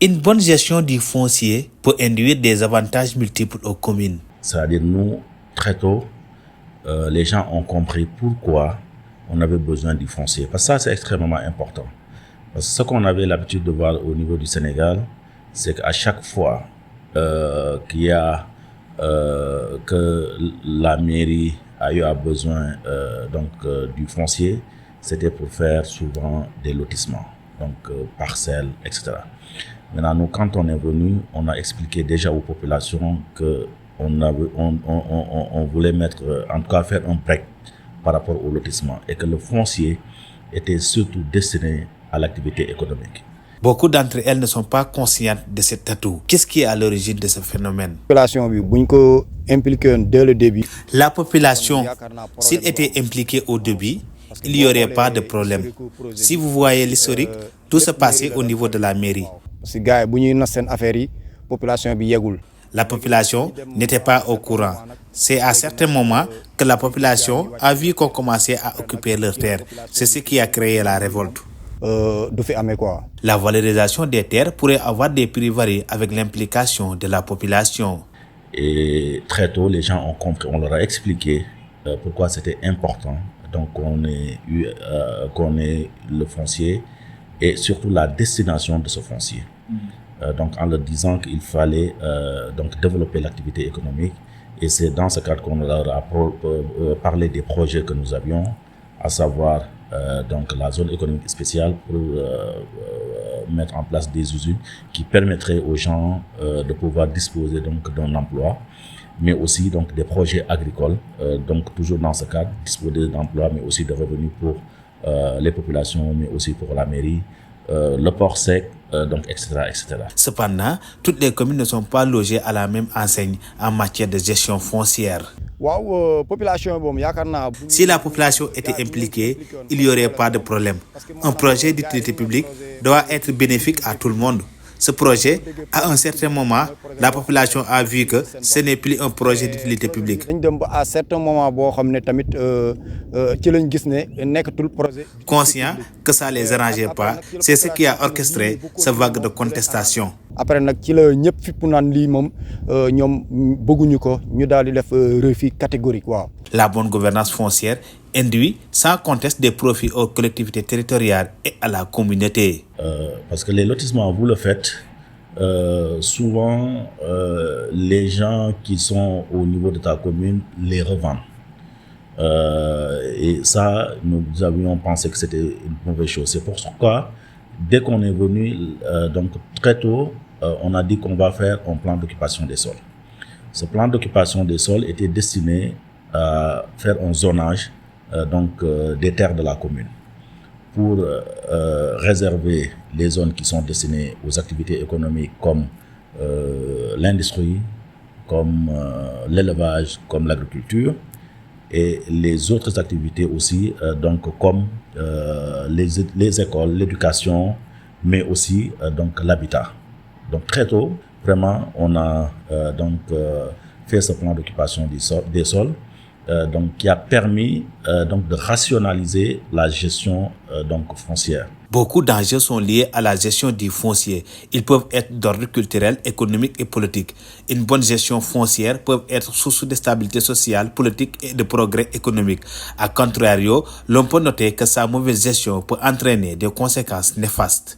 Une bonne gestion du foncier peut induire des avantages multiples aux communes. C'est-à-dire, nous, très tôt, les gens ont compris pourquoi on avait besoin du foncier. Parce que ça, c'est extrêmement important. Parce que ce qu'on avait l'habitude de voir au niveau du Sénégal, c'est qu'à chaque fois qu'il y a que la mairie a eu besoin du foncier, c'était pour faire souvent des lotissements, parcelles, etc. Maintenant, nous, quand on est venu, on a expliqué déjà aux populations que on voulait en tout cas faire un break par rapport au lotissement et que le foncier était surtout destiné à l'activité économique. Beaucoup d'entre elles ne sont pas conscientes de cet atout. Qu'est-ce qui est à l'origine de ce phénomène? La population impliquée dès le début. La population, s'il était impliquée au début, il n'y aurait pas de problème. Si vous voyez l'historique, tout se passait au niveau de la mairie. La population n'était pas au courant. C'est à certains moments que la population a vu qu'on commençait à occuper leurs terres. C'est ce qui a créé la révolte. La valorisation des terres pourrait avoir des prix variés avec l'implication de la population. Et très tôt, les gens ont compris, on leur a expliqué pourquoi c'était important. Donc, qu'on ait le foncier et surtout la destination de ce foncier. En leur disant qu'il fallait développer l'activité économique. Et c'est dans ce cadre qu'on leur a parlé des projets que nous avions, à savoir la zone économique spéciale pour mettre en place des usines qui permettraient aux gens de pouvoir disposer d'un emploi, mais aussi des projets agricoles, toujours dans ce cadre, disposer d'emplois, mais aussi de revenus pour les populations, mais aussi pour la mairie, le port sec, etc., etc. Cependant, toutes les communes ne sont pas logées à la même enseigne en matière de gestion foncière. Si la population était impliquée, il n'y aurait pas de problème. Un projet d'utilité publique doit être bénéfique à tout le monde. Ce projet, à un certain moment, la population a vu que ce n'est plus un projet d'utilité publique. Conscient que ça ne les arrangeait pas, c'est ce qui a orchestré ce vague de contestation. La bonne gouvernance foncière induit sans conteste des profits aux collectivités territoriales et à la communauté. Parce que les lotissements, vous le faites, souvent les gens qui sont au niveau de ta commune les revendent. Et ça, nous avions pensé que c'était une mauvaise chose. C'est pourquoi, dès qu'on est venu, très tôt, on a dit qu'on va faire un plan d'occupation des sols. Ce plan d'occupation des sols était destiné à faire un zonage des terres de la commune pour réserver les zones qui sont destinées aux activités économiques comme l'industrie, comme l'élevage, comme l'agriculture, et les autres activités aussi, comme les écoles, l'éducation, mais aussi l'habitat. Donc très tôt, vraiment, on a fait ce plan d'occupation des sols, qui a permis de rationaliser la gestion foncière. Beaucoup d'enjeux sont liés à la gestion du foncier. Ils peuvent être d'ordre culturel, économique et politique. Une bonne gestion foncière peut être source de stabilité sociale, politique et de progrès économique. A contrario, l'on peut noter que sa mauvaise gestion peut entraîner des conséquences néfastes.